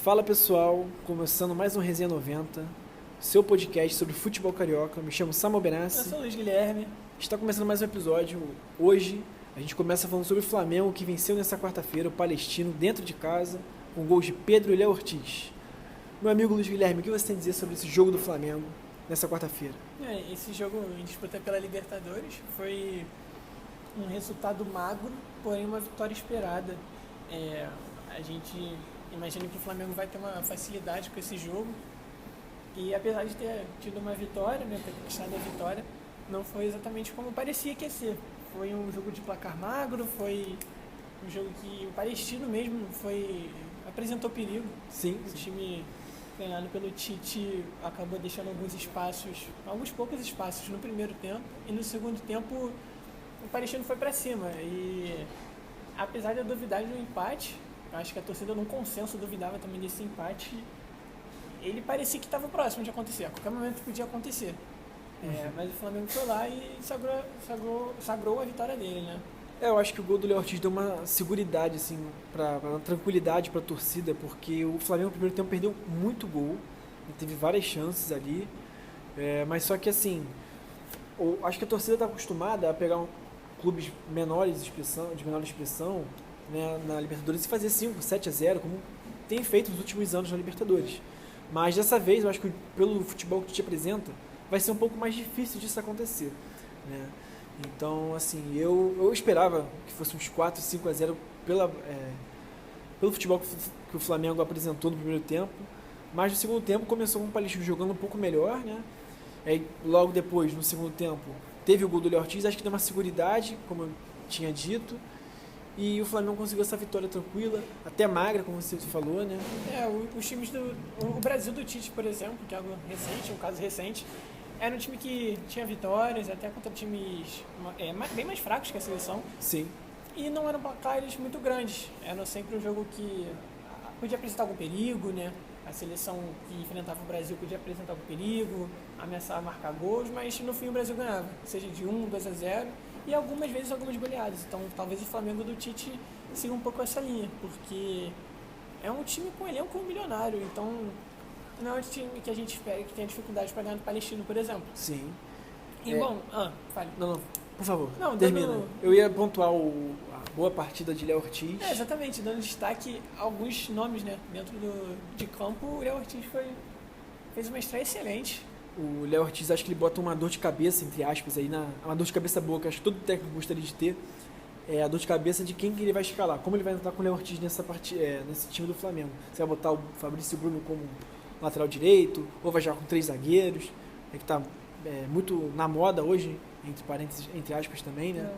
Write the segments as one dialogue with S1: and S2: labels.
S1: Fala pessoal, começando mais um Resenha 90, seu podcast sobre futebol carioca. Me chamo Samuel Benassi.
S2: Eu sou o Luiz Guilherme.
S1: Está começando mais um episódio. Hoje a gente começa falando sobre o Flamengo, que venceu nessa quarta-feira o Palestino dentro de casa, com gols de Pedro e Léo Ortiz. Meu amigo Luiz Guilherme, o que você tem a dizer sobre esse jogo do Flamengo nessa quarta-feira?
S2: Esse jogo em disputa pela Libertadores foi um resultado magro, porém uma vitória esperada. A gente imagina que o Flamengo vai ter uma facilidade com esse jogo e apesar de ter tido uma vitória, ter conquistado a vitória, não foi exatamente como parecia que ia ser. Foi um jogo de placar magro, foi um jogo que o Palestino mesmo apresentou perigo.
S1: Sim.
S2: O time treinado pelo Tite acabou deixando alguns poucos espaços no primeiro tempo, e no segundo tempo o Palestino foi para cima. E apesar de eu duvidar do empate, acho que a torcida num consenso duvidava também desse empate, ele parecia que estava próximo de acontecer, a qualquer momento podia acontecer. Mas o Flamengo foi lá e sagrou a vitória dele, né?
S1: Eu acho que o gol do Léo Ortiz deu uma seguridade, assim, uma tranquilidade para a torcida, porque o Flamengo no primeiro tempo perdeu muito gol, e teve várias chances ali, mas só que assim, acho que a torcida está acostumada a pegar clubes menores de menor expressão, né, na Libertadores e fazer 5, 7-0, como tem feito nos últimos anos na Libertadores. Mas dessa vez, eu acho que pelo futebol que te apresenta, vai ser um pouco mais difícil disso acontecer, né? Então, assim, eu esperava que fosse uns 4, 5-0 pelo futebol que o Flamengo apresentou no primeiro tempo, mas no segundo tempo começou com o Palestino jogando um pouco melhor, né? Aí, logo depois, no segundo tempo, teve o gol do Léo Ortiz, acho que deu uma seguridade, como eu tinha dito, e o Flamengo conseguiu essa vitória tranquila, até magra, como você falou, né?
S2: Os times o Brasil do Tite, por exemplo, que é algo recente, um caso recente, era um time que tinha vitórias, até contra times bem mais fracos que a seleção.
S1: Sim.
S2: E não eram placares muito grandes. Era sempre um jogo que podia apresentar algum perigo, né? A seleção que enfrentava o Brasil podia apresentar algum perigo, ameaçar a marcar gols, mas no fim o Brasil ganhava, seja de 1, 2-0, e algumas vezes algumas goleadas. Então talvez o Flamengo do Tite siga um pouco essa linha, porque é um time com elenco milionário, então não é um time que a gente espera que tenha dificuldade para ganhar do Palestino, por exemplo.
S1: Sim.
S2: Bom, fale.
S1: Não, por favor,
S2: não,
S1: termina. Eu ia pontuar a boa partida de Léo Ortiz.
S2: Exatamente, dando destaque a alguns nomes, né? Dentro de campo, o Léo Ortiz fez uma estreia excelente.
S1: O Léo Ortiz, acho que ele bota uma dor de cabeça, entre aspas, aí, uma dor de cabeça boa, que acho que todo técnico gostaria de ter. É a dor de cabeça de quem que ele vai escalar, como ele vai entrar com o Léo Ortiz nesse time do Flamengo. Você vai botar o Fabrício Bruno como lateral direito, ou vai jogar com 3 zagueiros, que está muito na moda hoje, entre aspas também, né?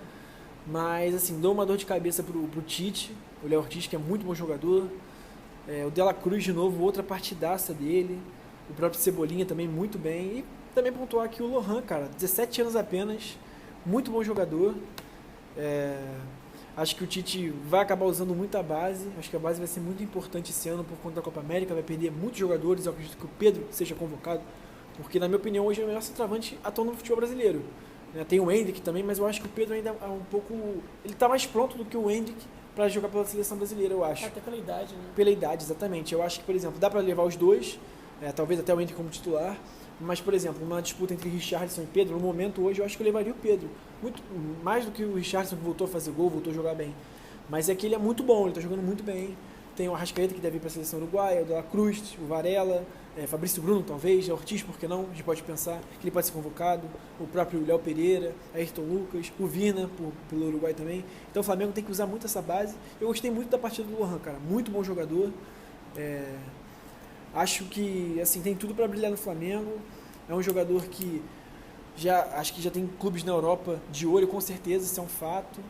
S1: Mas, assim, deu uma dor de cabeça pro Tite, o Léo Ortiz, que é muito bom jogador. O De La Cruz, de novo, outra partidaça dele. O próprio Cebolinha também muito bem. E também pontuar aqui o Lohan, cara, 17 anos apenas, muito bom jogador. Acho que o Tite vai acabar usando muito a base. Acho que a base vai ser muito importante esse ano por conta da Copa América. Vai perder muitos jogadores. Eu acredito que o Pedro seja convocado, porque, na minha opinião, hoje é o melhor centroavante atuando no futebol brasileiro. Tem o Endrick também, mas eu acho que o Pedro ainda é um pouco... Ele está mais pronto do que o Endrick para jogar pela seleção brasileira, eu acho.
S2: Até pela idade, né?
S1: Pela idade, exatamente. Eu acho que, por exemplo, dá para levar os dois, talvez até o Endrick como titular, mas, por exemplo, uma disputa entre Richarlison e Pedro, no momento hoje, eu acho que eu levaria o Pedro. Muito mais do que o Richarlison, que voltou a fazer gol, voltou a jogar bem. Mas é que ele é muito bom, ele está jogando muito bem. Tem o Arrascaeta, que deve ir para a seleção uruguaia, o De La Cruz, o Varela, Fabrício Bruno, talvez, Ortiz, por que não? A gente pode pensar que ele pode ser convocado, o próprio Léo Pereira, Ayrton Lucas, o Vina, pelo Uruguai também. Então o Flamengo tem que usar muito essa base. Eu gostei muito da partida do Lohan, cara, muito bom jogador. Acho que, assim, tem tudo para brilhar no Flamengo. É um jogador que acho que já tem clubes na Europa de olho, com certeza, isso é um fato.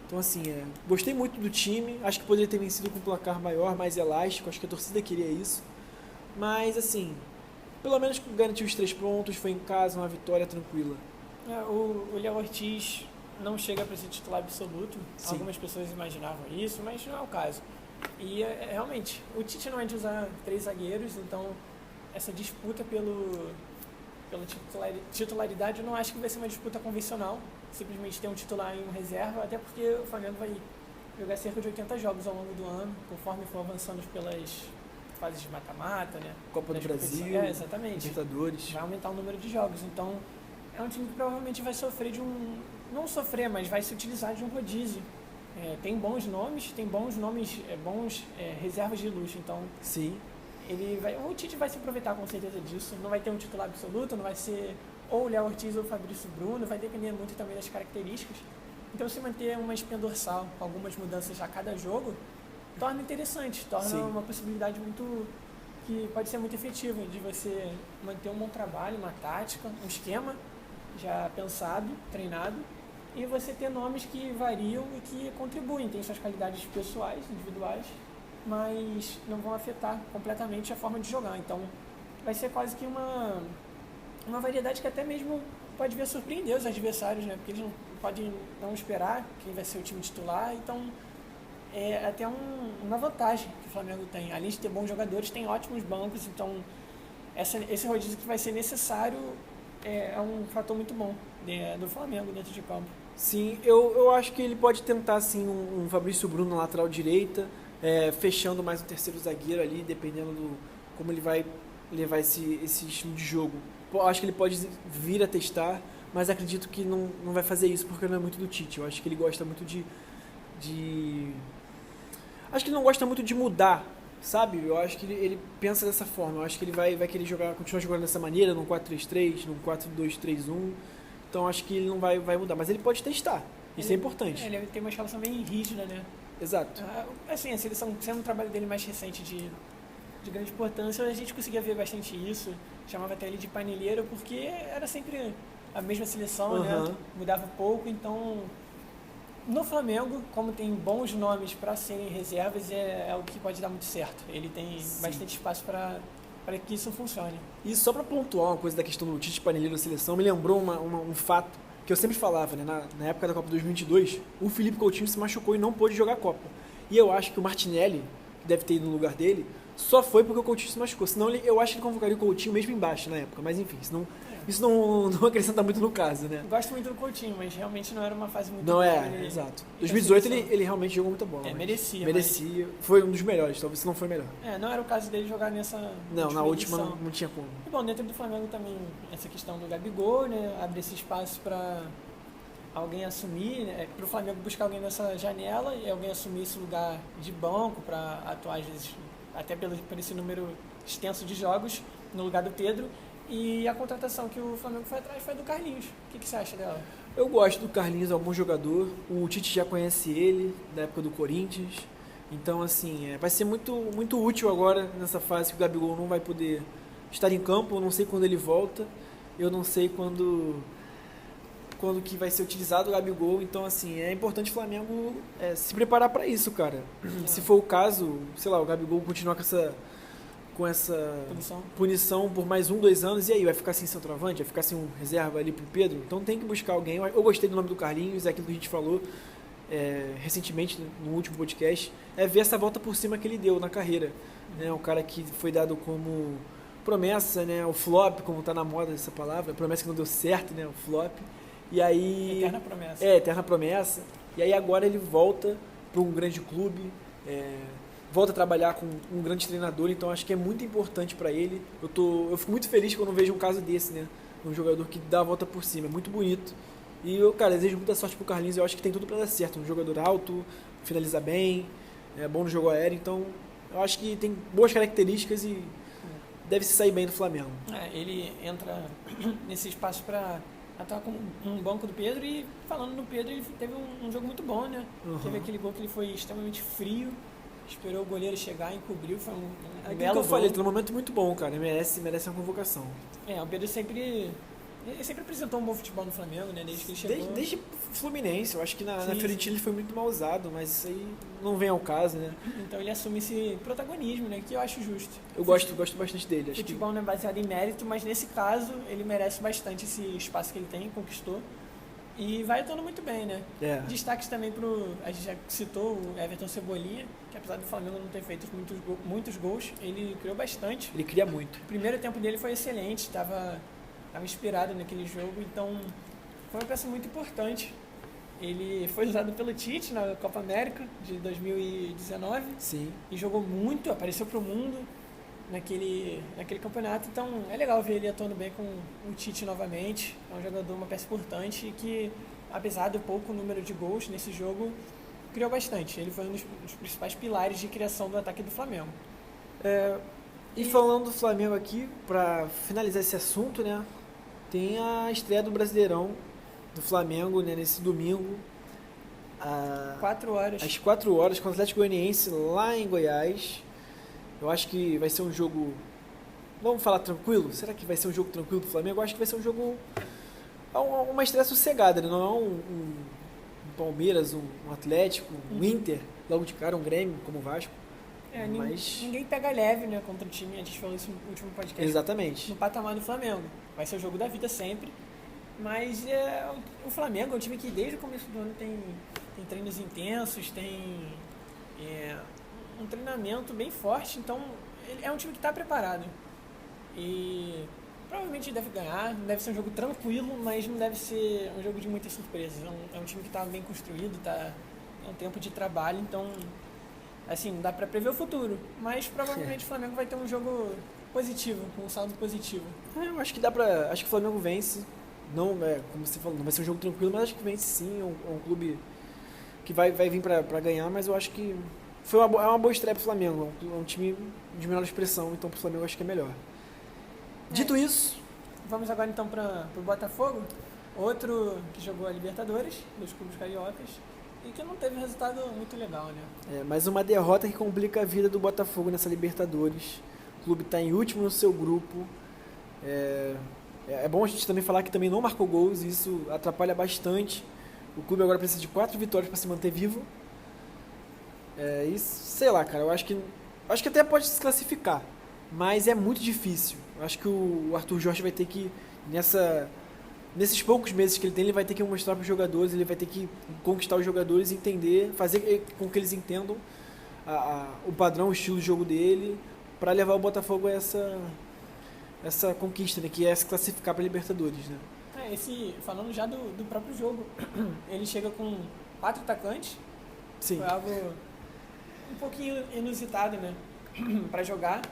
S1: Então, assim, gostei muito do time. Acho que poderia ter vencido com um placar maior, mais elástico. Acho que a torcida queria isso. Mas, assim, pelo menos garantiu os 3 pontos. Foi em casa, uma vitória tranquila.
S2: O Léo Ortiz não chega para ser titular absoluto.
S1: Sim.
S2: Algumas pessoas imaginavam isso, mas não é o caso. E, realmente, o Tite não é de usar 3 zagueiros, então essa disputa pela titularidade, eu não acho que vai ser uma disputa convencional. Simplesmente ter um titular e um reserva, até porque o Flamengo vai jogar cerca de 80 jogos ao longo do ano, conforme for avançando fases de mata-mata, né?
S1: Copa do Brasil,
S2: exatamente.
S1: Libertadores.
S2: Vai aumentar o número de jogos. Então, é um time que provavelmente vai sofrer não sofrer, mas vai se utilizar de um rodízio. Tem bons nomes, bons reservas de luxo. Então,
S1: sim,
S2: o Tite vai se aproveitar com certeza disso. Não vai ter um titular absoluto, não vai ser ou o Léo Ortiz ou o Fabrício Bruno, vai depender muito também das características. Então, se manter uma espinha dorsal com algumas mudanças a cada jogo, torna interessante, torna uma possibilidade que pode ser muito efetiva de você manter um bom trabalho, uma tática, um esquema já pensado, treinado, e você ter nomes que variam e que contribuem, tem suas qualidades pessoais, individuais, mas não vão afetar completamente a forma de jogar. Então, vai ser quase que uma variedade que até mesmo pode vir a surpreender os adversários, né? Porque eles não podem não esperar quem vai ser o time titular, então é até uma vantagem que o Flamengo tem. Além de ter bons jogadores, tem ótimos bancos, então esse rodízio que vai ser necessário é um fator muito bom do Flamengo dentro de campo.
S1: Sim, eu acho que ele pode tentar assim, um Fabrício Bruno na lateral direita, fechando mais um terceiro zagueiro ali, dependendo do como ele vai levar esse estilo de jogo. Acho que ele pode vir a testar, mas acredito que não vai fazer isso porque não é muito do Tite. Eu acho que ele gosta muito acho que ele não gosta muito de mudar, sabe? Eu acho que ele pensa dessa forma. Eu acho que ele vai querer continuar jogando dessa maneira, num 4-3-3, num 4-2-3-1. Então acho que ele não vai mudar, mas ele pode testar. Isso é importante.
S2: Ele tem uma escalação bem rígida, né?
S1: Exato.
S2: Assim, a seleção, sendo um trabalho dele mais recente de grande importância, a gente conseguia ver bastante isso. Chamava até ele de panelheiro, porque era sempre a mesma seleção, né? Mudava pouco, então no Flamengo, como tem bons nomes para serem reservas, é o que pode dar muito certo. Ele tem bastante espaço para que isso funcione.
S1: E só para pontuar uma coisa da questão do Tite panelheiro da seleção, me lembrou um fato que eu sempre falava, né? Na época da Copa 2022, o Felipe Coutinho se machucou e não pôde jogar a Copa. E eu acho que o Martinelli, que deve ter ido no lugar dele, só foi porque o Coutinho se machucou. Senão eu acho que ele convocaria o Coutinho mesmo embaixo na época. Mas enfim, isso não acrescenta muito no caso, né?
S2: Gosto muito do Coutinho, mas realmente não era uma fase muito
S1: boa. Exato. 2018 ele realmente jogou muita bola.
S2: Merecia.
S1: Merecia. Foi um dos melhores, talvez se não foi melhor.
S2: Não era o caso dele jogar nessa.
S1: Não, na última não tinha como.
S2: E bom, dentro do Flamengo também, essa questão do Gabigol, né? Abre esse espaço para alguém assumir, né? Para o Flamengo buscar alguém nessa janela e alguém assumir esse lugar de banco para atuar, às vezes, até por esse número extenso de jogos, no lugar do Pedro. E a contratação que o Flamengo foi atrás foi do Carlinhos. O que você acha dela?
S1: Eu gosto do Carlinhos, é um bom jogador. O Tite já conhece ele, da época do Corinthians. Então, assim, vai ser muito, muito útil agora, nessa fase que o Gabigol não vai poder estar em campo. Eu não sei quando ele volta. Eu não sei quando que vai ser utilizado o Gabigol. Então, assim, é importante o Flamengo se preparar para isso, cara. Se for o caso, sei lá, o Gabigol continuar com essa punição por mais 1-2 anos, e aí vai ficar sem centroavante, vai ficar sem um reserva ali pro Pedro, então tem que buscar alguém. Eu gostei do nome do Carlinhos, é aquilo que a gente falou recentemente no último podcast, ver essa volta por cima que ele deu na carreira, né? Um cara que foi dado como promessa, né? O flop, como tá na moda essa palavra, promessa que não deu certo, né? O flop, e aí
S2: eterna promessa.
S1: Eterna promessa, e aí agora ele volta para um grande clube, volta a trabalhar com um grande treinador, então acho que é muito importante para ele. Eu fico muito feliz quando vejo um caso desse, né? Um jogador que dá a volta por cima, é muito bonito. E eu, cara, desejo muita sorte pro Carlinhos, eu acho que tem tudo para dar certo. Um jogador alto, finaliza bem, é bom no jogo aéreo, então eu acho que tem boas características e deve se sair bem do Flamengo.
S2: Ele entra nesse espaço para atuar com um banco do Pedro, e falando no Pedro, ele teve um jogo muito bom, né? Teve aquele gol que ele foi extremamente frio, esperou o goleiro chegar, encobriu, foi um belo gol. Eu falei,
S1: ele tem um momento muito bom, cara, merece uma convocação.
S2: O Pedro sempre apresentou um bom futebol no Flamengo, né, desde que ele chegou.
S1: Desde o Fluminense, eu acho que na Fiorentina ele foi muito mal usado, mas isso aí não vem ao caso, né?
S2: Então ele assume esse protagonismo, né, que eu acho justo.
S1: Eu gosto bastante dele.
S2: Futebol não é baseado em mérito, mas nesse caso ele merece bastante esse espaço que ele tem, conquistou. E vai atuando muito bem, né? Destaques também a gente já citou o Everton Cebolinha, que apesar do Flamengo não ter feito muitos gols, ele criou bastante.
S1: Ele cria muito.
S2: O primeiro tempo dele foi excelente, estava inspirado naquele jogo, então foi uma peça muito importante. Ele foi usado pelo Tite na Copa América de 2019.
S1: Sim.
S2: E jogou muito, apareceu para o mundo. naquele campeonato. Então é legal ver ele atuando bem com o Tite novamente. É um jogador, uma peça importante e que, apesar do pouco número de gols nesse jogo, criou bastante. Ele foi um dos principais pilares de criação do ataque do Flamengo.
S1: E falando do Flamengo aqui, para finalizar esse assunto, né, tem a estreia do Brasileirão do Flamengo, né, nesse domingo.
S2: 4 horas.
S1: Às 4 horas, com o Atlético Goianiense lá em Goiás. Eu acho que vai ser um jogo, vamos falar tranquilo? Será que vai ser um jogo tranquilo pro Flamengo? Eu acho que vai ser um jogo, uma estreia sossegada, né? Não é um Palmeiras, um Atlético, um Inter, logo de cara, um Grêmio, como o Vasco. Mas...
S2: Ninguém pega leve, né, contra o time, a gente falou isso no último podcast.
S1: Exatamente.
S2: No patamar do Flamengo. Vai ser o jogo da vida sempre. Mas o Flamengo é um time que desde o começo do ano tem treinos intensos, tem um treinamento bem forte, então ele é um time que está preparado. E provavelmente deve ganhar, deve ser um jogo tranquilo, mas não deve ser um jogo de muitas surpresas. É um time que está bem construído, é um tempo de trabalho, então assim, não dá para prever o futuro, mas provavelmente o Flamengo vai ter um jogo positivo, com um saldo positivo.
S1: Eu acho que acho que o Flamengo vence. Não, como você falou, não vai ser um jogo tranquilo, mas acho que vence sim. É um clube que vai vir para ganhar, mas eu acho que é uma boa estreia pro Flamengo. É um time de menor expressão, então pro Flamengo eu acho que é melhor. Dito isso...
S2: Vamos agora então pro Botafogo, outro que jogou a Libertadores, dos clubes cariocas, e que não teve um resultado muito legal, né?
S1: Mais uma derrota que complica a vida do Botafogo nessa Libertadores. O clube está em último no seu grupo. É bom a gente também falar que também não marcou gols, e isso atrapalha bastante. O clube agora precisa de 4 vitórias para se manter vivo. E sei lá, cara, eu acho que até pode se classificar, mas é muito difícil. Eu acho que o Arthur Jorge vai ter que, nesses poucos meses que ele tem, ele vai ter que mostrar para os jogadores, ele vai ter que conquistar os jogadores e entender, fazer com que eles entendam o padrão, o estilo de jogo dele, para levar o Botafogo a essa conquista, né, que é se classificar para a Libertadores, né?
S2: Falando já do próprio jogo, ele chega com 4 atacantes.
S1: Sim.
S2: Foi algo um pouquinho inusitado, né, para jogar.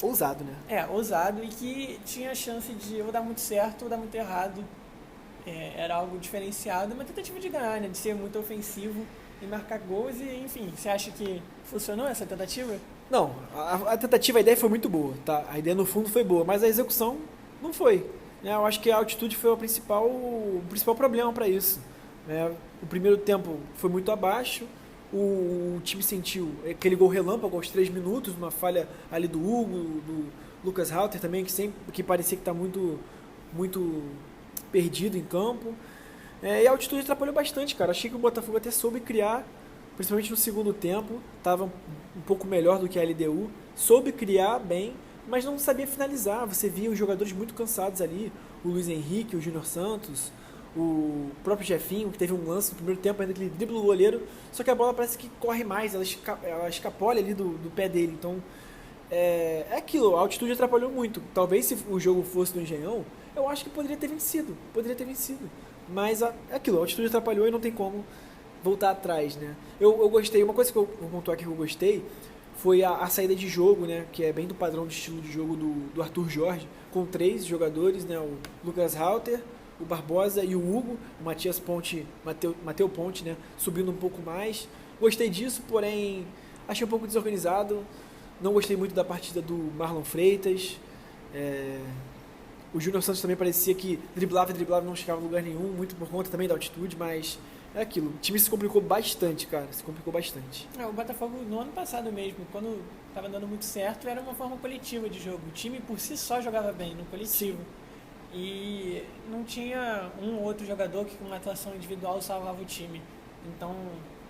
S1: Ousado, né?
S2: Ousado, e que tinha a chance de ou dar muito certo ou dar muito errado. Era algo diferenciado, uma tentativa de ganhar, né, de ser muito ofensivo e marcar gols, e enfim, você acha que funcionou essa tentativa?
S1: Não, a tentativa, a ideia foi muito boa, tá? A ideia no fundo foi boa, mas a execução não foi. Eu acho que a altitude foi o principal problema para isso. O primeiro tempo foi muito abaixo, o time sentiu aquele gol relâmpago aos 3 minutos, uma falha ali do Hugo, do Lucas Halter também, que parecia que está muito, muito perdido em campo. E a altitude atrapalhou bastante, cara. Achei que o Botafogo até soube criar, principalmente no segundo tempo, estava um pouco melhor do que a LDU, soube criar bem, mas não sabia finalizar. Você via os jogadores muito cansados ali, o Luiz Henrique, o Júnior Santos, o próprio Jefinho, que teve um lance no primeiro tempo, ainda que ele dribla o goleiro, só que a bola parece que corre mais, ela escapole ali do pé dele. Então, é aquilo, a altitude atrapalhou muito. Talvez se o jogo fosse do Engenhão, eu acho que poderia ter vencido. Mas é aquilo, a altitude atrapalhou e não tem como voltar atrás, né? Eu gostei, uma coisa que eu vou pontuar aqui que eu gostei foi a saída de jogo, né? Que é bem do padrão de estilo de jogo do Arthur Jorge, com 3 jogadores, né? O Lucas Halter, o Barbosa e o Hugo, o Mateu Ponte, né? Subindo um pouco mais. Gostei disso, porém achei um pouco desorganizado. Não gostei muito da partida do Marlon Freitas. O Júnior Santos também parecia que driblava, não chegava em lugar nenhum, muito por conta também da altitude, mas é aquilo. O time se complicou bastante, cara.
S2: O Botafogo, no ano passado mesmo, quando estava dando muito certo, era uma forma coletiva de jogo. O time por si só jogava bem, no coletivo. Sim. E não tinha um ou outro jogador que com uma atuação individual salvava o time. Então,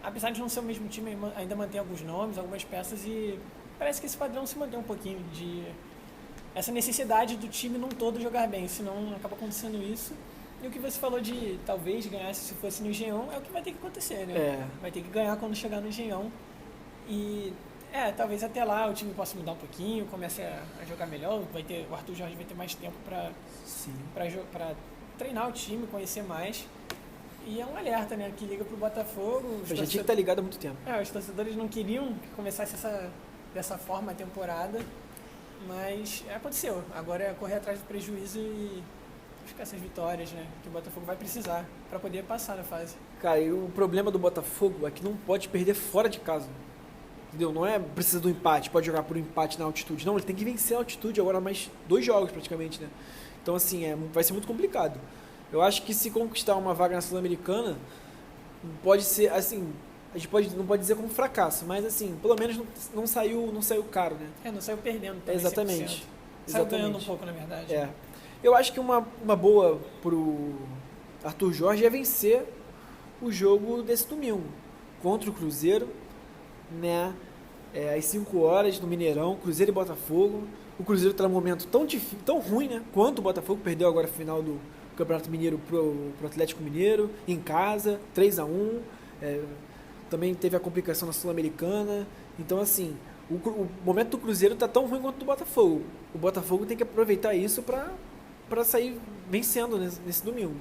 S2: apesar de não ser o mesmo time, ainda mantém alguns nomes, algumas peças, e parece que esse padrão se mantém um pouquinho de essa necessidade do time num todo jogar bem, senão acaba acontecendo isso. E o que você falou de talvez ganhar se fosse no Engenhão é o que vai ter que acontecer, né? Vai ter que ganhar quando chegar no Engenhão. E talvez até lá o time possa mudar um pouquinho, comece a jogar melhor, o Arthur Jorge vai ter mais tempo para treinar o time, conhecer mais. E é um alerta, né? Que liga pro Botafogo.
S1: A gente tinha que estar ligado há muito tempo.
S2: Os torcedores não queriam que começasse dessa forma a temporada. Mas aconteceu. Agora é correr atrás do prejuízo e buscar essas vitórias, né? Que o Botafogo vai precisar para poder passar na fase.
S1: Cara, e o problema do Botafogo é que não pode perder fora de casa. Entendeu? Não é precisa do empate, pode jogar por um empate na altitude. Não, ele tem que vencer a altitude agora mais 2 jogos praticamente, né? Então, assim, vai ser muito complicado. Eu acho que se conquistar uma vaga na Sul-Americana, pode ser, assim, a gente não pode dizer como fracasso, mas, assim, pelo menos não saiu caro, né?
S2: Não saiu perdendo também.
S1: Exatamente.
S2: 100%. Saiu ganhando um pouco, na verdade.
S1: Eu acho que uma boa pro Arthur Jorge é vencer o jogo desse domingo contra o Cruzeiro, né? Às 5 horas no Mineirão, Cruzeiro e Botafogo. O Cruzeiro está num momento tão ruim, né? Quanto o Botafogo perdeu agora a final do Campeonato Mineiro pro Atlético Mineiro, em casa, 3-1. Também teve a complicação na Sul-Americana. Então, assim, o momento do Cruzeiro está tão ruim quanto o do Botafogo. O Botafogo tem que aproveitar isso para sair vencendo nesse domingo.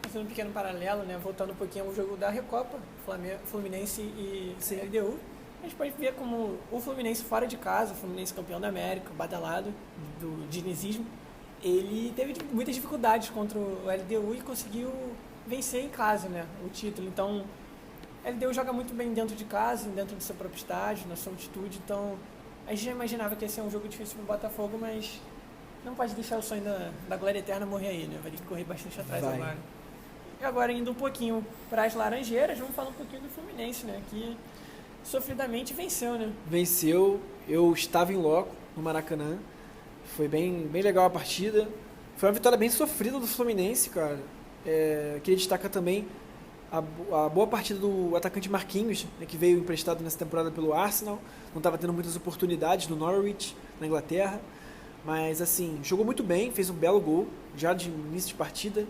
S2: Fazendo um pequeno paralelo, né? Voltando um pouquinho ao jogo da Recopa, Fluminense e LDU. A gente pode ver como o Fluminense fora de casa, o Fluminense campeão da América, badalado do dinizismo, ele teve muitas dificuldades contra o LDU e conseguiu vencer em casa, né? O título. Então, a LDU joga muito bem dentro de casa, dentro do seu próprio estádio, na sua altitude. Então, a gente já imaginava que ia ser um jogo difícil para o Botafogo, mas não pode deixar o sonho da glória eterna morrer aí, né? Vai ter que correr bastante atrás agora. E agora, indo um pouquinho para as Laranjeiras, vamos falar um pouquinho do Fluminense, né? Que sofridamente venceu, né?
S1: Venceu. Eu estava em loco no Maracanã. Foi bem legal a partida. Foi uma vitória bem sofrida do Fluminense, cara. Queria destacar também a boa partida do atacante Marquinhos, né, que veio emprestado nessa temporada pelo Arsenal. Não estava tendo muitas oportunidades no Norwich, na Inglaterra. Mas, assim, jogou muito bem, fez um belo gol já de início de partida.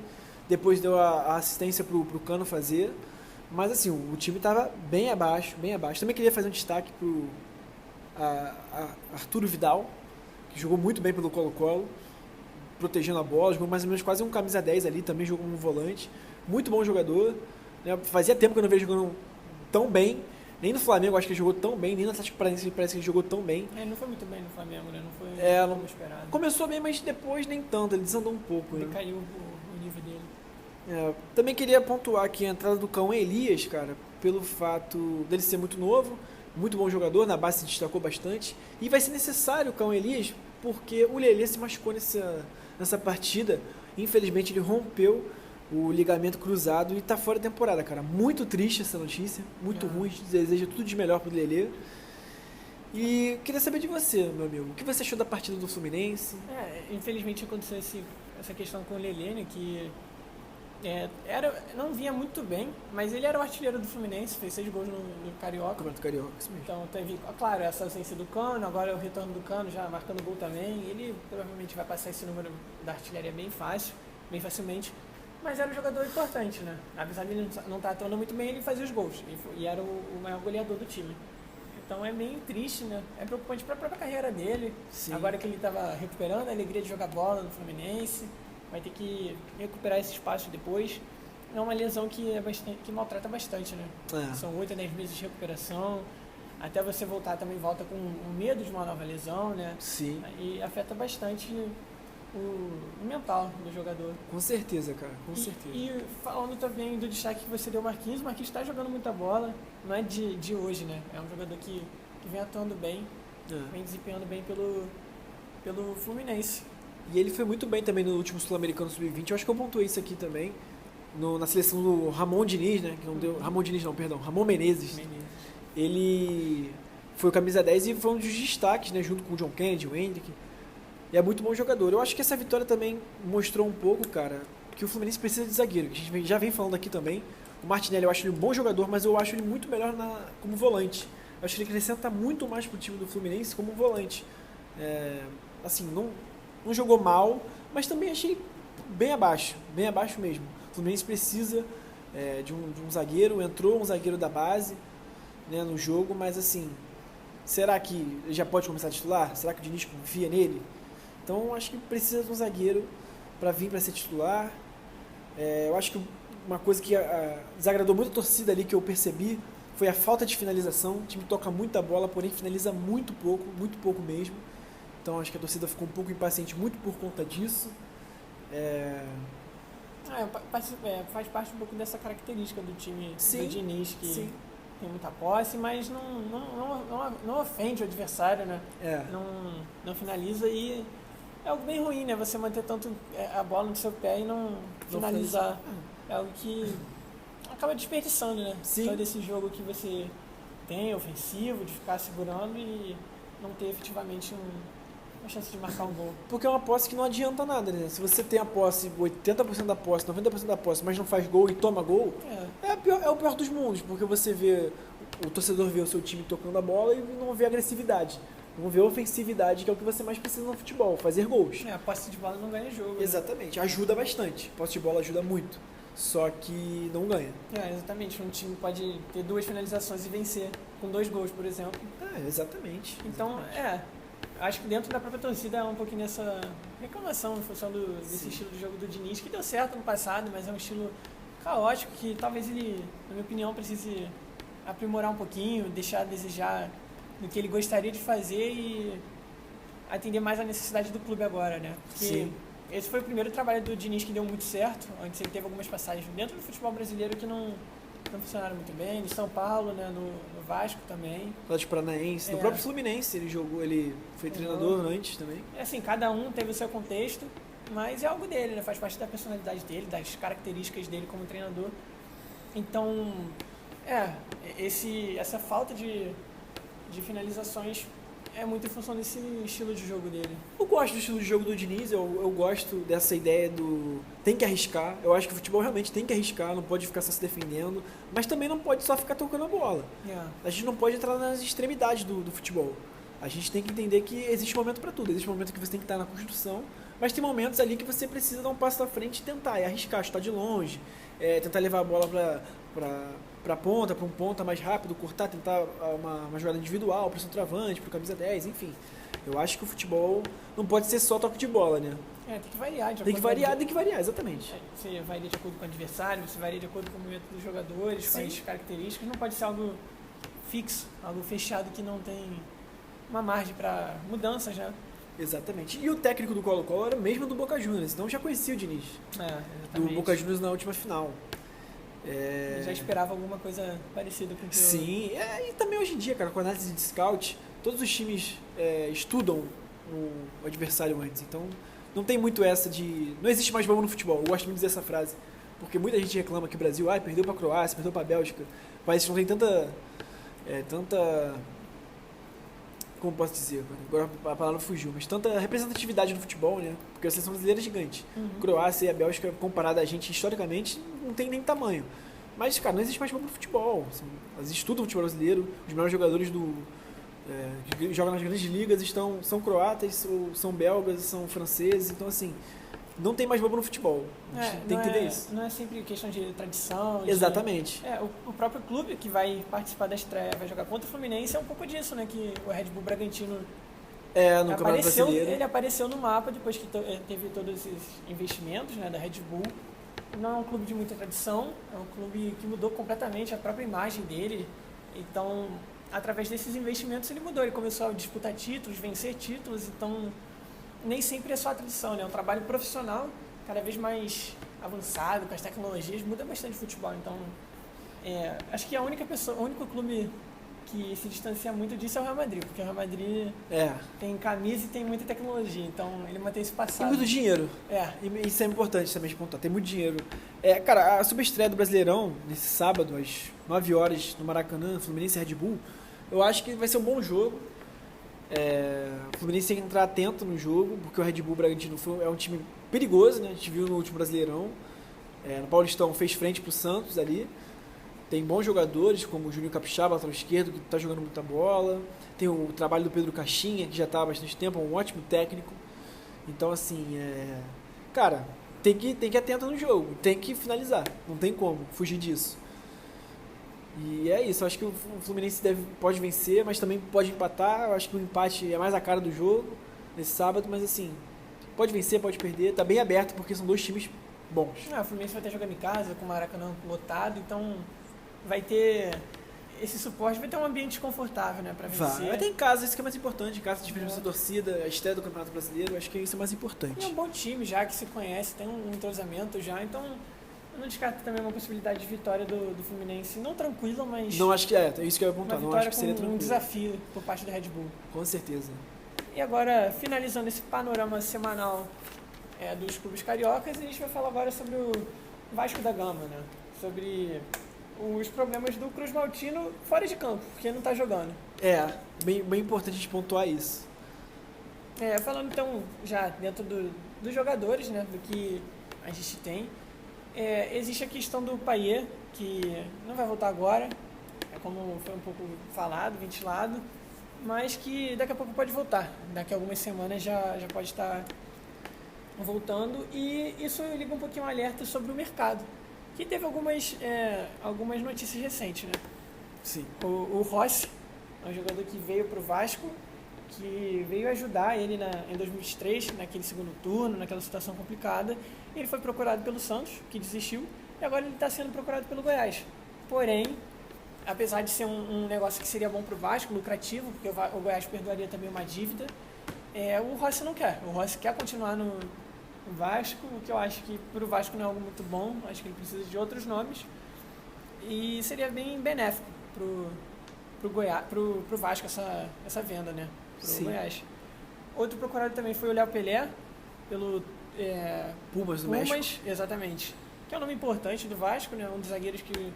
S1: Depois deu a assistência pro Cano fazer. Mas, assim, o time estava bem abaixo, bem abaixo. Também queria fazer um destaque pro Arturo Vidal, que jogou muito bem pelo Colo-Colo, protegendo a bola, jogou mais ou menos quase um camisa 10 ali, também jogou como volante. Muito bom jogador, né? Fazia tempo que eu não vejo jogando tão bem. Nem no Flamengo acho que ele jogou tão bem, nem no Atlético Paranaense parece que ele jogou tão bem.
S2: Ele não foi muito bem no Flamengo, né? Não foi como esperado.
S1: Começou bem, mas depois nem tanto, ele desandou um pouco.
S2: Ele caiu o nível dele.
S1: Também queria pontuar aqui a entrada do Cão Elias, cara, pelo fato dele ser muito novo, muito bom jogador, na base se destacou bastante. E vai ser necessário o Cão Elias, porque o Lelê se machucou nessa partida. Infelizmente ele rompeu o ligamento cruzado e tá fora da temporada, cara. Muito triste essa notícia, muito ruim, desejo tudo de melhor pro Lelê. E queria saber de você, meu amigo, o que você achou da partida do Fluminense?
S2: Infelizmente aconteceu essa questão com o Lelê, né, que não vinha muito bem, mas ele era o artilheiro do Fluminense, fez 6 gols no Carioca.
S1: Campeonato Carioca, isso mesmo.
S2: Então teve, claro, essa ausência do Cano, agora o retorno do Cano já marcando gol também. Ele provavelmente vai passar esse número da artilharia bem facilmente. Mas era um jogador importante, né? Apesar de ele não estar atuando muito bem, ele fazia os gols. E era o maior goleador do time. Então é meio triste, né? É preocupante para a própria carreira dele. Sim. Agora que ele estava recuperando a alegria de jogar bola no Fluminense, vai ter que recuperar esse espaço depois. É uma lesão que maltrata bastante, né? São 8 a 10 meses de recuperação. Até você voltar também volta com um medo de uma nova lesão, né?
S1: Sim.
S2: E afeta bastante o mental do jogador.
S1: Com certeza, cara, com certeza.
S2: E falando também do destaque que você deu ao Marquinhos, o Marquinhos está jogando muita bola, não é de hoje, né? É um jogador que vem atuando bem, vem desempenhando bem pelo Fluminense.
S1: E ele foi muito bem também no último Sul-Americano Sub-20, eu acho que eu pontuei isso aqui também, na seleção do Ramon Diniz, né? Que não deu, Ramon Menezes. Ele foi o camisa 10 e foi um dos destaques, né? Junto com o John Kennedy, o Hendrick. E é muito bom jogador. Eu acho que essa vitória também mostrou um pouco, cara, que o Fluminense precisa de zagueiro. Que a gente já vem falando aqui também. O Martinelli, eu acho ele um bom jogador, mas eu acho ele muito melhor como volante. Eu acho que ele acrescenta muito mais pro time do Fluminense como volante. Assim, não jogou mal, mas também achei ele bem abaixo mesmo. O Fluminense precisa de um zagueiro. Entrou um zagueiro da base, né, no jogo, mas assim, será que ele já pode começar a titular? Será que o Diniz confia nele? Então, acho que precisa de um zagueiro para vir para ser titular. Eu acho que uma coisa que desagradou muito a torcida ali, que eu percebi, foi a falta de finalização. O time toca muita bola, porém finaliza muito pouco mesmo. Então acho que a torcida ficou um pouco impaciente muito por conta disso.
S2: Faz parte um pouco dessa característica do time
S1: Sim,
S2: do Diniz, que
S1: sim.
S2: tem muita posse, mas não ofende o adversário, né? Não finaliza e é algo bem ruim, né? Você manter tanto a bola no seu pé e não finalizar. É algo que acaba desperdiçando, né?
S1: Sim.
S2: Todo esse jogo que você tem, ofensivo, de ficar segurando e não ter efetivamente uma chance de marcar um gol.
S1: Porque é uma posse que não adianta nada, né? Se você tem a posse, 80% da posse, 90% da posse, mas não faz gol e toma gol, é o pior dos mundos, porque você vê, o torcedor vê o seu time tocando a bola e não vê agressividade, não vê ofensividade, que é o que você mais precisa no futebol, fazer gols.
S2: A posse de bola não ganha jogo.
S1: Exatamente, ajuda bastante, posse de bola ajuda muito, só que não ganha.
S2: Exatamente, um time pode ter 2 finalizações e vencer com 2 gols, por exemplo.
S1: Exatamente.
S2: Então, acho que dentro da própria torcida é um pouquinho nessa reclamação em função desse estilo de jogo do Diniz, que deu certo no passado, mas é um estilo caótico que talvez ele, na minha opinião, precise aprimorar um pouquinho, deixar a desejar no que ele gostaria de fazer e atender mais à necessidade do clube agora, né? Porque
S1: Sim.
S2: esse foi o primeiro trabalho do Diniz que deu muito certo, antes ele teve algumas passagens dentro do futebol brasileiro que não funcionaram muito bem, no São Paulo, né, no Vasco também.
S1: Atlético Paranaense, no próprio Fluminense ele foi treinador antes também.
S2: Assim, cada um teve o seu contexto, mas é algo dele, né? Faz parte da personalidade dele, das características dele como treinador. Então, essa falta de finalizações é muito em função desse estilo de jogo dele.
S1: Eu gosto do estilo de jogo do Diniz, eu gosto dessa ideia do tem que arriscar. Eu acho que o futebol realmente tem que arriscar, não pode ficar só se defendendo, mas também não pode só ficar tocando a bola. A gente não pode entrar nas extremidades do futebol. A gente tem que entender que existe momento para tudo. Existe momento que você tem que estar na construção, mas tem momentos ali que você precisa dar um passo à frente e tentar, arriscar, chutar de longe, tentar levar a bola para ponta, para um ponta mais rápido, cortar, tentar uma jogada individual para o centroavante, para o camisa 10, enfim. Eu acho que o futebol não pode ser só toque de bola, né?
S2: Tem que variar.
S1: Tem que variar, exatamente.
S2: Você varia de acordo com o adversário, você varia de acordo com o momento dos jogadores, com as características. Não pode ser algo fixo, algo fechado que não tem uma margem para mudanças, né?
S1: Exatamente. E o técnico do Colo-Colo era o mesmo do Boca Juniors, então já conhecia o Diniz. Do Boca Juniors na última final.
S2: Já esperava alguma coisa parecida com o que
S1: Sim, e também hoje em dia, cara, com a análise de scout, todos os times estudam o adversário antes, então não tem muito essa de... Não existe mais bobo no futebol, eu gosto muito de dizer essa frase, porque muita gente reclama que o Brasil perdeu pra Croácia, perdeu pra Bélgica, países que não tem tanta... Como posso dizer? Agora a palavra fugiu, mas tanta representatividade no futebol, né? Porque a seleção brasileira é gigante. Croácia e a Bélgica, comparada a gente historicamente, não tem nem tamanho. Mas, cara, não existe mais bobo no futebol. Elas estudam o futebol brasileiro, os melhores jogadores que jogam nas grandes ligas são croatas, ou são belgas, são franceses, então assim, não tem mais bobo no futebol. A gente tem que entender isso.
S2: Não é sempre questão de tradição.
S1: Exatamente.
S2: O próprio clube que vai participar da estreia, vai jogar contra o Fluminense, é um pouco disso, né? Que o Red Bull Bragantino
S1: no Campeonato Brasileiro.
S2: Ele apareceu no mapa depois que teve todos esses investimentos, né, da Red Bull. Não é um clube de muita tradição, é um clube que mudou completamente a própria imagem dele. Então, através desses investimentos ele mudou, ele começou a disputar títulos, vencer títulos, então nem sempre é só a tradição, né? É um trabalho profissional, cada vez mais avançado, com as tecnologias, muda bastante o futebol. Então, acho que o único clube que se distancia muito disso é o Real Madrid, porque o Real Madrid tem camisa e tem muita tecnologia, então ele mantém esse passado.
S1: Tem muito dinheiro. E isso é importante também de pontuar, tem muito dinheiro. Cara, a subestreia do Brasileirão, nesse sábado, às 9 horas, no Maracanã, Fluminense e Red Bull, eu acho que vai ser um bom jogo. O Fluminense tem que entrar atento no jogo, porque o Red Bull Bragantino é um time perigoso, né? A gente viu no último Brasileirão. No Paulistão fez frente pro Santos ali. Tem bons jogadores, como o Júnior Capixaba, lateral esquerdo, que está jogando muita bola. Tem o trabalho do Pedro Caixinha, que já está há bastante tempo, é um ótimo técnico. Então, assim, cara, tem que ir atento no jogo, tem que finalizar, não tem como fugir disso. E é isso, eu acho que o Fluminense pode vencer, mas também pode empatar. Eu acho que o empate é mais a cara do jogo, nesse sábado, mas assim, pode vencer, pode perder, tá bem aberto, porque são dois times bons.
S2: O Fluminense vai estar jogando em casa, com o Maracanã lotado, então vai ter esse suporte, vai ter um ambiente confortável, né, para vencer.
S1: Vai ter em casa, isso que é mais importante, em casa de diferença da torcida, a estreia do Campeonato Brasileiro, acho que isso é mais
S2: E
S1: importante.
S2: é um bom time já, que se conhece, tem um entrosamento já, então eu não descarto também uma possibilidade de vitória do Fluminense, não tranquila, mas
S1: Não acho que é isso que eu ia
S2: uma
S1: apontar, não
S2: vitória
S1: acho que seria
S2: com
S1: tranquilo.
S2: um desafio por parte do Red Bull.
S1: Com certeza.
S2: E agora, finalizando esse panorama semanal dos clubes cariocas, a gente vai falar agora sobre o Vasco da Gama, né? Sobre os problemas do Cruz Maltino fora de campo, porque não está jogando.
S1: Bem importante a gente pontuar isso.
S2: Falando então, já dentro dos jogadores, né, do que a gente tem, existe a questão do Payet, que não vai voltar agora, como foi um pouco falado, ventilado, mas que daqui a pouco pode voltar. Daqui a algumas semanas já pode estar voltando, e isso liga um pouquinho um alerta sobre o mercado, que teve algumas notícias recentes, né?
S1: Sim.
S2: O Rossi é um jogador que veio para o Vasco, que veio ajudar ele em 2023, naquele segundo turno, naquela situação complicada. Ele foi procurado pelo Santos, que desistiu, e agora ele está sendo procurado pelo Goiás. Porém, apesar de ser um negócio que seria bom para o Vasco, lucrativo, porque o Goiás perdoaria também uma dívida, o Rossi não quer. O Rossi quer continuar no Vasco, o que eu acho que para o Vasco não é algo muito bom, acho que ele precisa de outros nomes, e seria bem benéfico pro Vasco essa venda, né? Pro Goiás. Outro procurado também foi o Léo Pelé, pelo
S1: Pumas do México.
S2: Exatamente. Que é um nome importante do Vasco, né? Um dos zagueiros que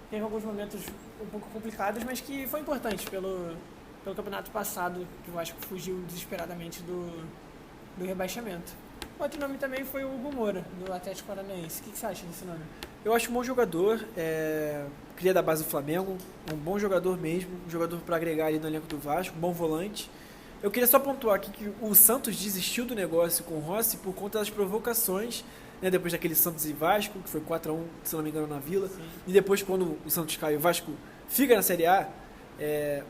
S2: teve alguns momentos um pouco complicados, mas que foi importante pelo campeonato passado, que o Vasco fugiu desesperadamente do rebaixamento. Outro nome também foi o Hugo Moura, do Atlético Paranaense. O que você acha desse nome?
S1: Eu acho um bom jogador, cria da base do Flamengo, um bom jogador mesmo, um jogador para agregar ali no elenco do Vasco, um bom volante. Eu queria só pontuar aqui que o Santos desistiu do negócio com o Rossi por conta das provocações, né, depois daquele Santos e Vasco, que foi 4-1, se não me engano, na Vila.
S2: Sim.
S1: E depois, quando o Santos cai e o Vasco fica na Série A,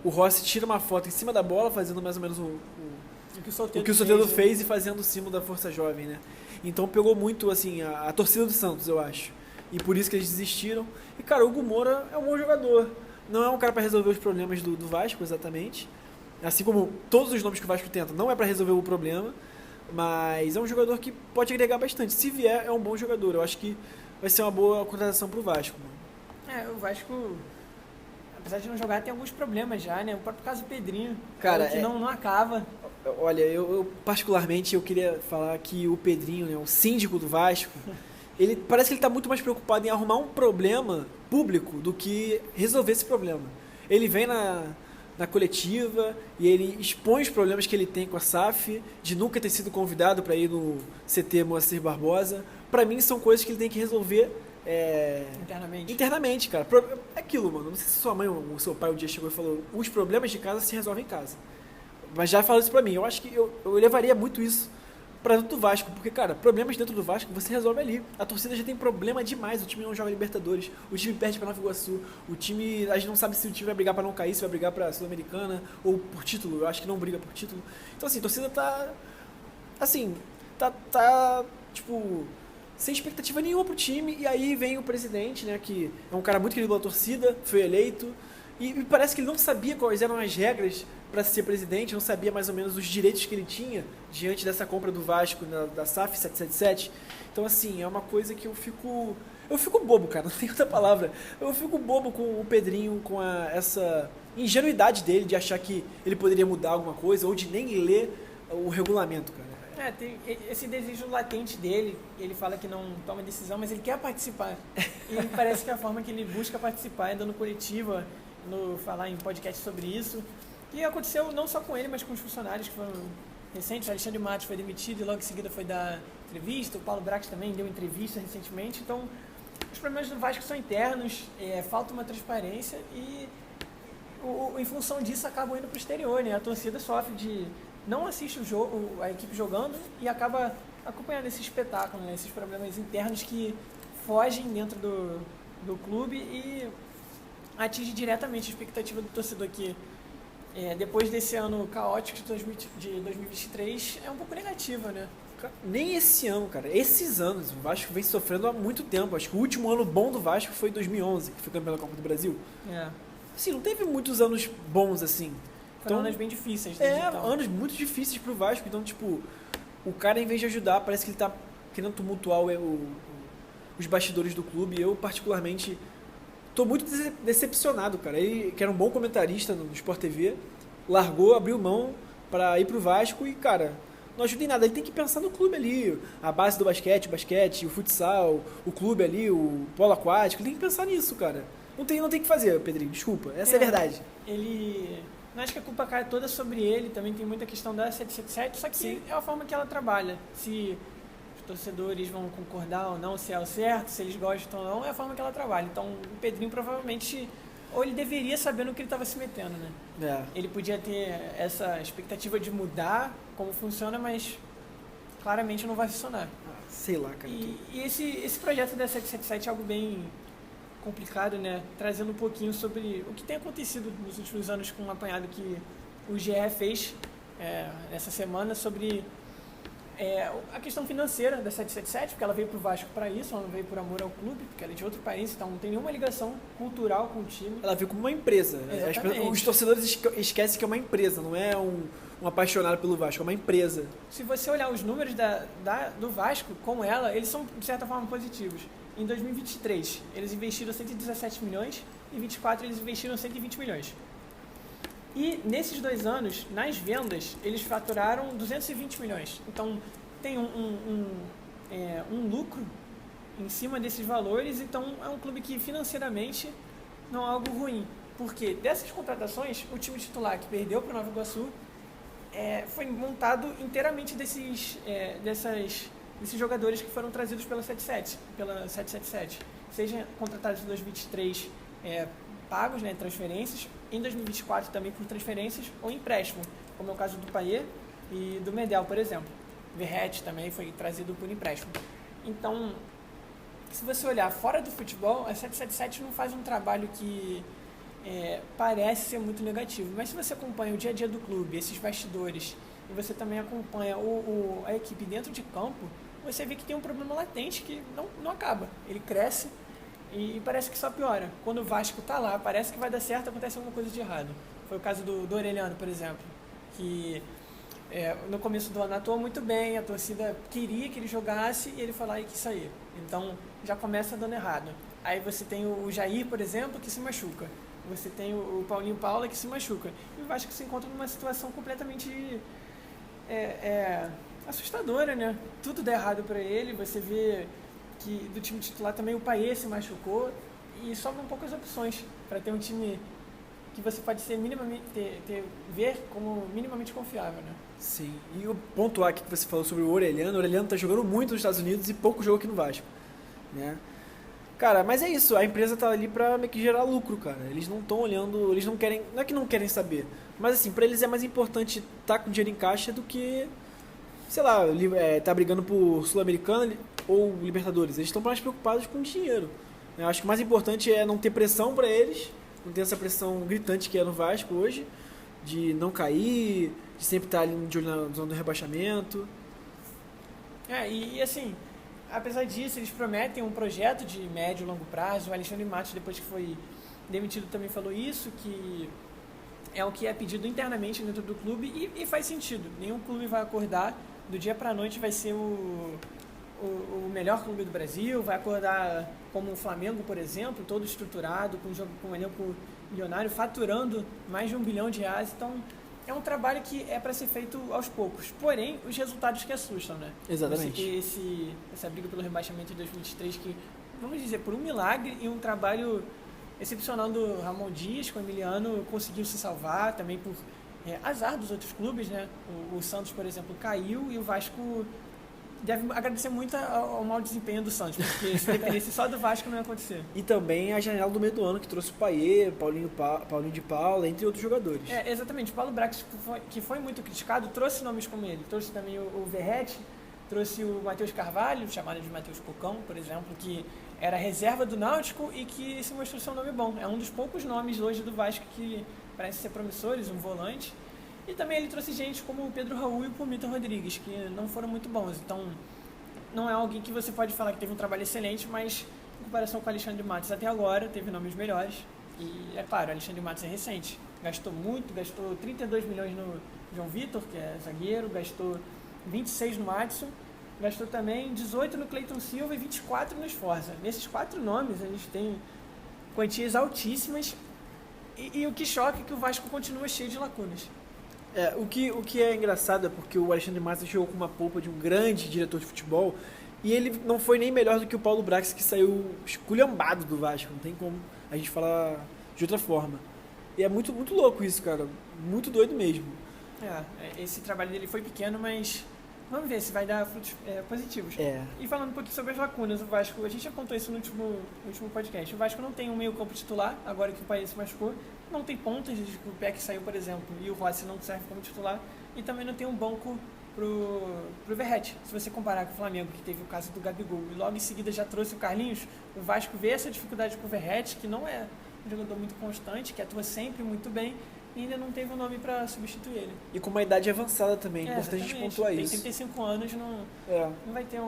S1: o Rossi tira uma foto em cima da bola, fazendo mais ou menos o que o Soteldo fez e fazendo o símbolo da Força Jovem, né? Então pegou muito assim a torcida do Santos, eu acho. E por isso que eles desistiram. E, cara, o Hugo Moura é um bom jogador. Não é um cara para resolver os problemas do Vasco, exatamente. Assim como todos os nomes que o Vasco tenta, não é para resolver o problema. Mas é um jogador que pode agregar bastante. Se vier, é um bom jogador. Eu acho que vai ser uma boa contratação pro Vasco, mano.
S2: O Vasco, apesar de não jogar, tem alguns problemas já, né? O próprio caso do Pedrinho,
S1: cara,
S2: que não acaba.
S1: Olha, eu particularmente eu queria falar que o Pedrinho, né, o síndico do Vasco, ele parece que ele está muito mais preocupado em arrumar um problema público do que resolver esse problema. Ele vem na coletiva e ele expõe os problemas que ele tem com a SAF, de nunca ter sido convidado para ir no CT Moacir Barbosa. Para mim são coisas que ele tem que resolver internamente, cara. É aquilo, mano. Não sei se sua mãe ou o seu pai um dia chegou e falou: os problemas de casa se resolvem em casa. Mas já falou isso pra mim. Eu acho que eu levaria muito isso pra dentro do Vasco. Porque, cara, problemas dentro do Vasco você resolve ali. A torcida já tem problema demais. O time não joga Libertadores. O time perde pra Nova Iguaçu. O time... A gente não sabe se o time vai brigar pra não cair, se vai brigar pra Sul-Americana ou por título. Eu acho que não briga por título. Então, assim, a torcida tá... Assim, tá tipo... sem expectativa nenhuma pro time. E aí vem o presidente, né, que é um cara muito querido pela torcida, foi eleito. E parece que ele não sabia quais eram as regras para ser presidente, não sabia mais ou menos os direitos que ele tinha diante dessa compra do Vasco da SAF 777. Então, assim, é uma coisa que eu fico bobo, cara, não tem outra palavra. Eu fico bobo com o Pedrinho, com essa ingenuidade dele de achar que ele poderia mudar alguma coisa ou de nem ler o regulamento, cara.
S2: Tem esse desejo latente dele, ele fala que não toma decisão, mas ele quer participar. E parece que a forma que ele busca participar é dando coletiva, falar em podcast sobre isso. E aconteceu não só com ele, mas com os funcionários que foram recentes. O Alexandre Matos foi demitido e logo em seguida foi dar entrevista. O Paulo Brax também deu entrevista recentemente. Então, os problemas do Vasco são internos, falta uma transparência e em função disso acabam indo para o exterior, né? A torcida sofre de... não assiste o jogo, a equipe jogando e acaba acompanhando esse espetáculo, né? Esses problemas internos que fogem dentro do clube e atinge diretamente a expectativa do torcedor que depois desse ano caótico de 2023 é um pouco negativa, né?
S1: Nem esse ano, cara. Esses anos, o Vasco vem sofrendo há muito tempo. Acho que o último ano bom do Vasco foi 2011, que foi campeão da Copa do Brasil. assim, não teve muitos anos bons, assim.
S2: Foram
S1: Então,
S2: anos bem difíceis. Né, então.
S1: anos muito difíceis pro Vasco. Então, tipo, o cara, em vez de ajudar, parece que ele tá querendo tumultuar os bastidores do clube. Eu, particularmente, tô muito decepcionado, cara. Ele, que era um bom comentarista no Sport TV, largou, abriu mão pra ir pro Vasco e, cara, não ajuda em nada. Ele tem que pensar no clube ali, a base do basquete, o futsal, o clube ali, o polo aquático. Ele tem que pensar nisso, cara. Não tem que fazer, Pedrinho, desculpa. Essa é a verdade.
S2: Ele... Não acho que a culpa cai toda sobre ele, também tem muita questão da 777, só que sim, é a forma que ela trabalha. Se os torcedores vão concordar ou não, se é o certo, se eles gostam ou não, é a forma que ela trabalha. Então o Pedrinho provavelmente, ou ele deveria saber no que ele estava se metendo, né? Ele podia ter essa expectativa de mudar como funciona, mas claramente não vai funcionar.
S1: Sei lá, cara.
S2: E esse projeto da 777 é algo bem complicado, né? Trazendo um pouquinho sobre o que tem acontecido nos últimos anos com um apanhado que o GE fez essa semana sobre a questão financeira da 777, porque ela veio para o Vasco para isso, ela não veio por amor ao clube, porque ela é de outro país, então não tem nenhuma ligação cultural com o time.
S1: Ela veio como uma empresa. Os torcedores esquecem que é uma empresa, não é um apaixonado pelo Vasco, é uma empresa.
S2: Se você olhar os números do Vasco com ela, eles são de certa forma positivos. Em 2023, eles investiram 117 milhões, em 2024 eles investiram 120 milhões. E nesses 2 anos, nas vendas, eles faturaram 220 milhões. Então, tem um lucro em cima desses valores, então é um clube que financeiramente não é algo ruim. Porque dessas contratações, o time titular que perdeu para o Nova Iguaçu foi montado inteiramente desses jogadores que foram trazidos pela 777, seja contratados em 2023 pagos, né, transferências, em 2024 também por transferências ou empréstimo, como é o caso do Payet e do Medel, por exemplo. Verratti também foi trazido por empréstimo. Então, se você olhar fora do futebol, a 777 não faz um trabalho que parece ser muito negativo, mas se você acompanha o dia a dia do clube, esses bastidores, e você também acompanha a equipe dentro de campo, você vê que tem um problema latente que não acaba. Ele cresce e parece que só piora. Quando o Vasco está lá, parece que vai dar certo, acontece alguma coisa de errado. Foi o caso do Orelhano, por exemplo, que no começo do ano atuou muito bem, a torcida queria que ele jogasse e ele foi lá e quis sair. Então já começa dando errado. Aí você tem o Jair, por exemplo, que se machuca. Você tem o Paulinho Paula que se machuca. E o Vasco se encontra numa situação completamente assustadora, né? Tudo dá errado para ele. Você vê que do time titular também o Payet se machucou e sobram poucas opções para ter um time que você pode ser minimamente ver como minimamente confiável, né?
S1: Sim. E o ponto aqui que você falou sobre o Orelhano tá jogando muito nos Estados Unidos e pouco jogou aqui no Vasco, né? Cara, mas é isso, a empresa tá ali pra meio que gerar lucro, cara. Eles não estão olhando, eles não querem, não é que não querem saber, mas assim, pra eles é mais importante estar com dinheiro em caixa do que, sei lá, tá brigando por Sul-Americana ou Libertadores. Eles estão mais preocupados com dinheiro. Eu acho que o mais importante é não ter pressão pra eles, não ter essa pressão gritante que é no Vasco hoje, de não cair, de sempre estar ali de olho na zona do rebaixamento.
S2: E assim, apesar disso, eles prometem um projeto de médio e longo prazo. O Alexandre Matos, depois que foi demitido, também falou isso, que é o que é pedido internamente dentro do clube e faz sentido. Nenhum clube vai acordar do dia para a noite vai ser o melhor clube do Brasil, vai acordar como o Flamengo, por exemplo, todo estruturado, com um elenco milionário, faturando mais de R$1 bilhão. Então, é um trabalho que é para ser feito aos poucos. Porém, os resultados que assustam, né?
S1: Exatamente.
S2: Essa briga pelo rebaixamento de 2023, que, vamos dizer, por um milagre e um trabalho excepcional do Ramon Dias, com o Emiliano, conseguiu se salvar, também por azar dos outros clubes, né? O Santos, por exemplo, caiu e o Vasco deve agradecer muito ao mau desempenho do Santos, porque se dependesse só do Vasco não ia acontecer.
S1: E também a janela do meio do ano, que trouxe o Payet, Paulinho de Paula, entre outros jogadores.
S2: Exatamente. O Paulo Brax, que foi muito criticado, trouxe nomes como ele. Trouxe também o Verratti, trouxe o Matheus Carvalho, chamado de Matheus Cocão, por exemplo, que era reserva do Náutico e que se mostrou ser um nome bom. É um dos poucos nomes hoje do Vasco que parece ser promissores, um volante. E também ele trouxe gente como o Pedro Raul e o Pumita Rodrigues, que não foram muito bons. Então, não é alguém que você pode falar que teve um trabalho excelente, mas em comparação com o Alexandre Matos até agora, teve nomes melhores. E, é claro, o Alexandre Matos é recente. Gastou 32 milhões no João Vitor, que é zagueiro, gastou 26 no Adson, gastou também 18 no Cleiton Silva e 24 no Sforza. Nesses 4 nomes, a gente tem quantias altíssimas e o que choca é que o Vasco continua cheio de lacunas.
S1: O que é engraçado é porque o Alexandre Matos chegou com uma polpa de um grande diretor de futebol e ele não foi nem melhor do que o Paulo Brax, que saiu esculhambado do Vasco. Não tem como a gente falar de outra forma. E é muito, muito louco isso, cara. Muito doido mesmo.
S2: Esse trabalho dele foi pequeno, mas vamos ver se vai dar frutos positivos. E falando um pouquinho sobre as lacunas, o Vasco, a gente já contou isso no último podcast, o Vasco não tem um meio campo titular, agora que o Paes se machucou, não tem pontas, o Peck saiu, por exemplo, e o Rossi não serve como titular, e também não tem um banco pro Verratti. Se você comparar com o Flamengo, que teve o caso do Gabigol, e logo em seguida já trouxe o Carlinhos, o Vasco vê essa dificuldade com o Verratti, que não é um jogador muito constante, que atua sempre muito bem, e ainda não teve um nome para substituir ele.
S1: E com uma idade avançada também, importante a gente pontuar
S2: isso.
S1: Tem
S2: 35 anos, não vai ter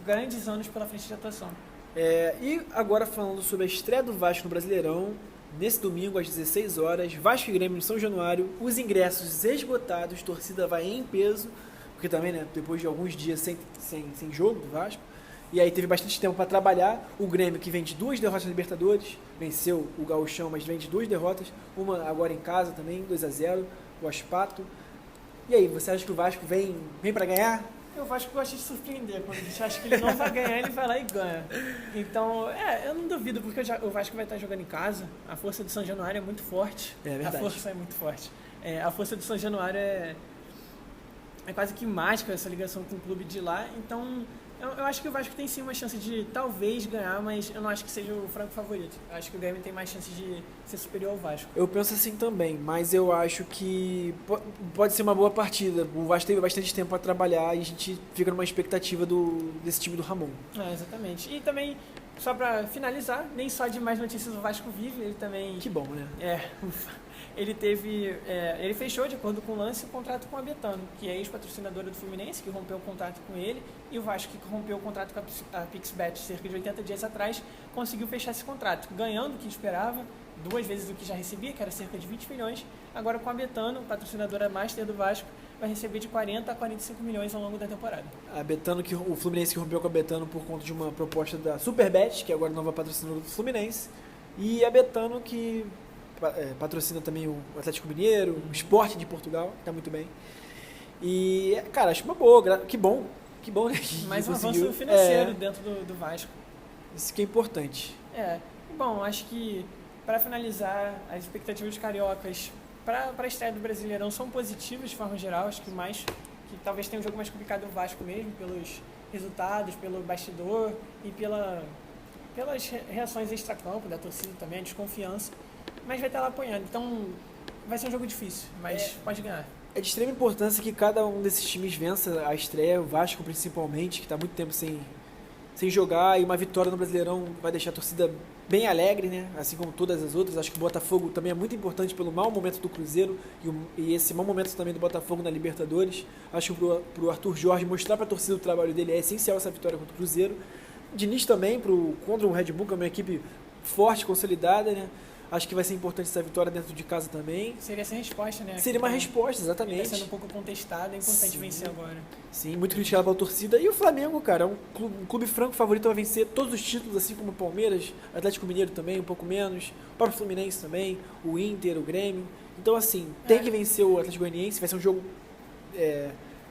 S2: grandes anos pela frente de atuação.
S1: E agora falando sobre a estreia do Vasco no Brasileirão, nesse domingo às 16 horas, Vasco e Grêmio em São Januário, os ingressos esgotados, torcida vai em peso, porque também, né, depois de alguns dias sem jogo do Vasco, e aí teve bastante tempo para trabalhar. O Grêmio, que vem de 2 derrotas na Libertadores, venceu o Gauchão, mas vem de 2 derrotas, uma agora em casa também, 2-0, o Aspato. E aí, você acha que o Vasco vem para ganhar?
S2: O Vasco gosta de surpreender, quando a gente acha que ele não vai ganhar, ele vai lá e ganha. Então, eu não duvido, porque o Vasco vai estar jogando em casa, a força do São Januário é muito forte.
S1: É verdade.
S2: A força é muito forte. A força do São Januário é quase que mágica, essa ligação com o clube de lá, então eu acho que o Vasco tem sim uma chance de talvez ganhar, mas eu não acho que seja o franco favorito. Eu acho que o Grêmio tem mais chance de ser superior ao Vasco.
S1: Eu penso assim também, mas eu acho que pode ser uma boa partida. O Vasco teve bastante tempo para trabalhar e a gente fica numa expectativa desse time do Ramon.
S2: Exatamente. E também, só para finalizar, nem só de mais notícias o Vasco vive, ele também...
S1: Que bom, né?
S2: Ele fechou, de acordo com o lance, o contrato com a Betano, que é ex-patrocinadora do Fluminense, que rompeu o contrato com ele, e o Vasco, que rompeu o contrato com a PixBet cerca de 80 dias atrás, conseguiu fechar esse contrato, ganhando o que esperava, 2 vezes o que já recebia, que era cerca de 20 milhões, agora com a Betano, patrocinadora master do Vasco, vai receber de 40 a 45 milhões ao longo da temporada.
S1: A Betano, o Fluminense que rompeu com a Betano por conta de uma proposta da Superbet, que é agora nova patrocinadora do Fluminense, e a Betano que patrocina também o Atlético Mineiro, o Sport de Portugal, que tá muito bem. E, cara, acho uma boa, que bom, né?
S2: Mais um avanço financeiro dentro do Vasco.
S1: Isso que é importante.
S2: Bom, acho que para finalizar, as expectativas dos cariocas para a estreia do Brasileirão são positivas de forma geral, acho que talvez tenha um jogo mais complicado do Vasco mesmo, pelos resultados, pelo bastidor e pelas reações extracampo da torcida também, a desconfiança. Mas vai estar lá apoiando, então vai ser um jogo difícil, mas pode ganhar.
S1: É de extrema importância que cada um desses times vença a estreia, o Vasco principalmente, que está muito tempo sem jogar, e uma vitória no Brasileirão vai deixar a torcida bem alegre, né? Assim como todas as outras. Acho que o Botafogo também é muito importante pelo mau momento do Cruzeiro e esse mau momento também do Botafogo na Libertadores. Acho que pro Arthur Jorge mostrar para a torcida o trabalho dele é essencial essa vitória contra o Cruzeiro. Diniz também, contra o Red Bull, que é uma equipe forte, consolidada, né? Acho que vai ser importante essa vitória dentro de casa também.
S2: Seria essa resposta, né?
S1: Seria uma resposta, exatamente.
S2: Está sendo um pouco contestado, é importante vencer agora.
S1: Sim, muito criticado pela torcida. E o Flamengo, cara, é um clube franco favorito a vencer todos os títulos, assim como o Palmeiras, Atlético Mineiro também, um pouco menos, o próprio Fluminense também, o Inter, o Grêmio. Então, assim, tem que vencer o Atlético Goianiense, vai ser um jogo...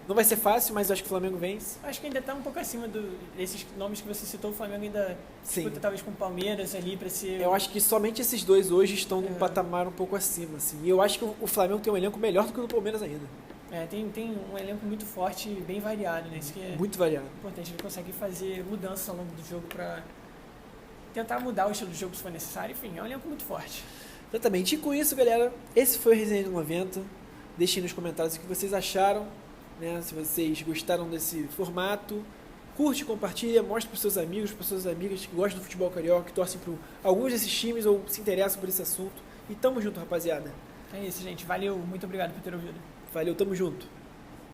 S1: Não vai ser fácil, mas eu acho que o Flamengo vence.
S2: Acho que ainda está um pouco acima desses nomes que você citou. O Flamengo ainda disputa talvez com o Palmeiras ali para ser...
S1: Eu acho que somente esses dois hoje estão num patamar um pouco acima, assim. E eu acho que o Flamengo tem um elenco melhor do que o do Palmeiras ainda.
S2: Tem um elenco muito forte e bem variado, né? Isso que é
S1: muito variado.
S2: Importante. Ele consegue fazer mudanças ao longo do jogo para tentar mudar o estilo do jogo se for necessário. Enfim, é um elenco muito forte.
S1: Exatamente. E com isso, galera, esse foi o Resenha do 90. Deixem nos comentários o que vocês acharam. Né? Se vocês gostaram desse formato, curte, compartilha, mostre para os seus amigos, para suas amigas que gostam do futebol carioca, que torcem por alguns desses times ou se interessam por esse assunto. E tamo junto, rapaziada.
S2: É isso, gente. Valeu. Muito obrigado por ter ouvido.
S1: Valeu, tamo junto.